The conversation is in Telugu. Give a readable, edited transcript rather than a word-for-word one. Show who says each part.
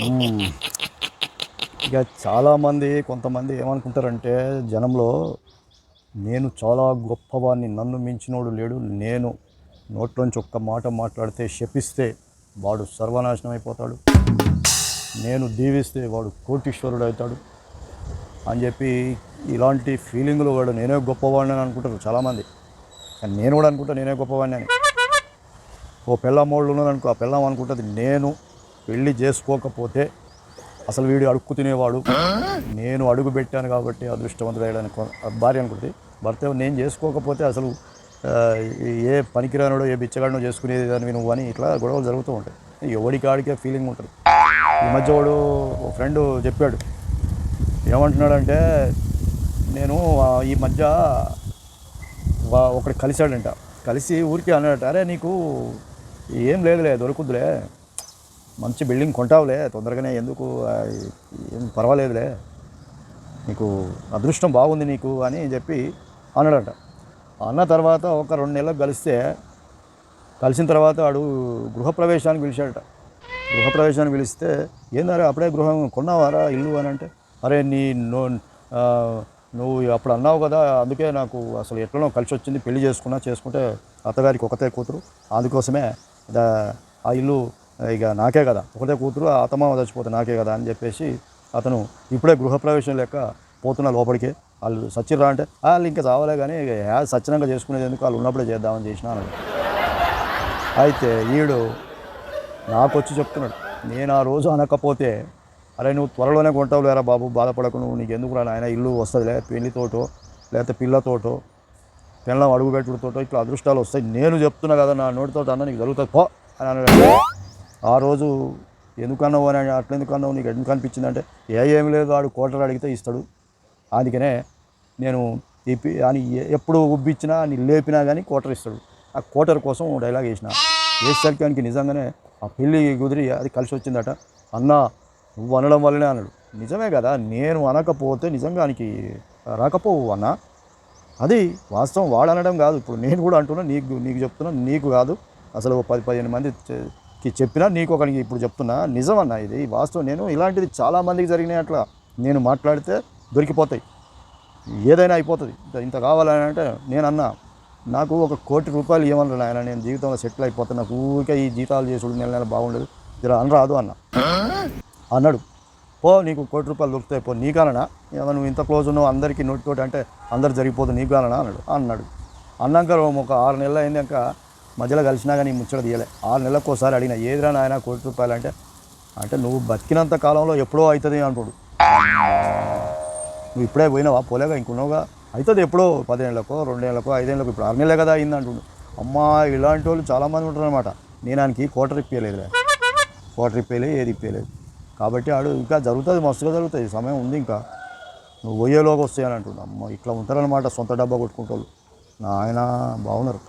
Speaker 1: హ్మ్. ఇక చాలామంది కొంతమంది ఏమనుకుంటారంటే జనంలో నేను చాలా గొప్పవాడిని, నన్ను మించినోడు లేడు, నేను నోట్లోంచి ఒక్క మాట మాట్లాడితే శపిస్తే వాడు సర్వనాశనం అయిపోతాడు, నేను దీవిస్తే వాడు కోటీశ్వరుడు అవుతాడు అని చెప్పి ఇలాంటి ఫీలింగ్లు వాడు నేనే గొప్పవాడిని అని అనుకుంటారు చాలామంది. కానీ నేను కూడా అనుకుంటా నేనే గొప్పవాడిని అని. ఓ పెళ్ళామోళ్ళు ఉన్నదనుకో, ఆ పెళ్ళాం అనుకుంటుంది నేను పెళ్ళి చేసుకోకపోతే అసలు వీడు అడుక్కు తినేవాడు, నేను అడుగు పెట్టాను కాబట్టి అదృష్టవంతుడయ్యాడని భార్య అనుకుంటుంది. భర్త నేను చేసుకోకపోతే అసలు ఏ పనికిరానుడో ఏ బిచ్చగాడనో చేసుకునేది దానివి నువ్వు అని ఇట్లా గొడవలు జరుగుతూ ఉంటాయి. ఎవడికి ఆడికే ఫీలింగ్ ఉంటుంది. ఈ మధ్య వాడు ఓ ఫ్రెండ్ చెప్పాడు, ఏమంటున్నాడంటే నేను ఈ మధ్య ఒకటి కలిశాడంట. కలిసి ఊరికి అన్నాడట, అరే నీకు ఏం లేదులే, దొరుకుద్దులే, మంచి బిల్డింగ్ కొంటావులే తొందరగానే, ఎందుకు ఏం పర్వాలేదులే, నీకు అదృష్టం బాగుంది నీకు అని చెప్పి అన్నాడట. అన్న తర్వాత ఒక 2 నెలలకు కలిసిన తర్వాత వాడు గృహప్రవేశానికి పిలిచాడట. గృహప్రవేశానికి పిలిస్తే ఏందారా అప్పుడే గృహం కొన్నావారా ఇల్లు అని అంటే, అరే ఆ, నువ్వు అప్పుడు అన్నావు కదా, అందుకే నాకు అసలు ఎట్లనో కలిసి వచ్చింది, పెళ్లి చేసుకుంటే అత్తగారికి ఒకతే కూతురు, అందుకోసమే ఆ ఇల్లు ఇక నాకే కదా, ఒకటే కూతురు, అత్తమామ చచ్చిపోతే నాకే కదా అని చెప్పేసి అతను ఇప్పుడే గృహప్రవేశం లెక్క పోతున్న లోపలికి. వాళ్ళు సచ్చిర్రా అంటే వాళ్ళు ఇంకా చావలే కానీ సచ్చినంగా చేసుకునేది ఎందుకు, వాళ్ళు ఉన్నప్పుడే చేద్దామని చేసిన అన్నాడు. అయితే ఈడు నాకు వచ్చి చెప్తున్నాడు, నేను ఆ రోజు అనకపోతే, అరే నువ్వు త్వరలోనే కొంటావు లేరా బాబు, బాధపడకు, నువ్వు నీకు ఎందుకు రా నాయన, ఇల్లు వస్తుందిలే, పెళ్లితోటో లేకపోతే పిల్లతోటో పిల్లం అడుగుపెట్టుడుతోటో ఇట్లా అదృష్టాలు వస్తాయి, నేను చెప్తున్నా కదా నా నోటితో అన్న నీకు జరుగుతుంది పో అని అన్నాడు. ఆ రోజు ఎందుకన్నావు అని, అట్లా ఎందుకన్నావు, నీకు ఎందుకు అనిపించిందంటే, ఏం లేదు వాడు కోటర్ అడిగితే ఇస్తాడు, అందుకనే నేను అని ఎప్పుడు ఉబ్బిచ్చినా అని లేపినా కానీ కోటర్ ఇస్తాడు, ఆ కోటర్ కోసం డైలాగ్ వేసేసరికి ఆయనకి నిజంగానే ఆ పెళ్ళి కుదిరి అది కలిసి వచ్చిందట. అన్న నువ్వు అనడం వల్లనే అన్నాడు. నిజమే కదా, నేను అనకపోతే నిజంగా ఆయనకి రాకపోవు అన్న, అది వాస్తవం, వాడు అనడం కాదు. ఇప్పుడు నేను కూడా అంటున్నా, నీకు చెప్తున్నా, నీకు కాదు అసలు 10-15 మందికి చెప్పినా నీకు ఒకరికి ఇప్పుడు చెప్తున్నా, నిజమన్నా ఇది వాస్తవం. నేను ఇలాంటిది చాలామందికి జరిగినాయి, అట్లా నేను మాట్లాడితే దొరికిపోతాయి, ఏదైనా అయిపోతుంది. ఇంత కావాలని అంటే నేను అన్నా, నాకు ₹1,00,00,000 ఇవ్వమన్నాడు ఆయన, నేను జీవితంలో సెటిల్ అయిపోతాను, నాకు ఊరికే ఈ జీతాలు చేసుడు నెల నెల బాగుండదు, ఇలా అనరాదు అన్నాడు. పో నీకు ₹1,00,00,000 దొరుకుతాయి పో, నీకానన్నా ఏమన్నా నువ్వు ఇంత క్లోజ్ ఉన్నావు అందరికీ నోటితోటి అంటే అందరు జరిగిపోతుంది, నీకానన్నా అన్నాడు. అన్నాక ఒక 6 నెలలు అయిందాక మధ్యలో కలిసినా కానీ ముచ్చట తీయలే. 6 నెలలకు ఒకసారి అడిగిన, ఏదిరా నాయన ₹1,00,00,000 అంటే నువ్వు బతికినంత కాలంలో ఎప్పుడో అవుతుంది అంటాడు. నువ్వు ఇప్పుడే పోయినావా, పోలేగా, ఇంకున్నావుగా, అవుతుంది ఎప్పుడో 10 ఏళ్ళకో 2 ఏళ్ళకో 5 ఏళ్ళకో, ఇప్పుడు 6 నెలలే కదా అయింది అంటుండు. అమ్మా ఇలాంటి వాళ్ళు చాలామంది ఉంటారు అనమాట. నేను ఆయనకి కోటర్ ఇప్పలేదులే, కోటర్ ఇప్పలే, ఏది ఇప్పలేదు. కాబట్టి ఆడు ఇంకా జరుగుతుంది, మస్తుగా జరుగుతుంది, సమయం ఉంది ఇంకా, నువ్వు పోయేలోకి వస్తాయని అంటుండు. అమ్మ ఇట్లా ఉంటారనమాట సొంత డబ్బా కొట్టుకుంటోళ్ళు. ఆయన బాగున్నారు.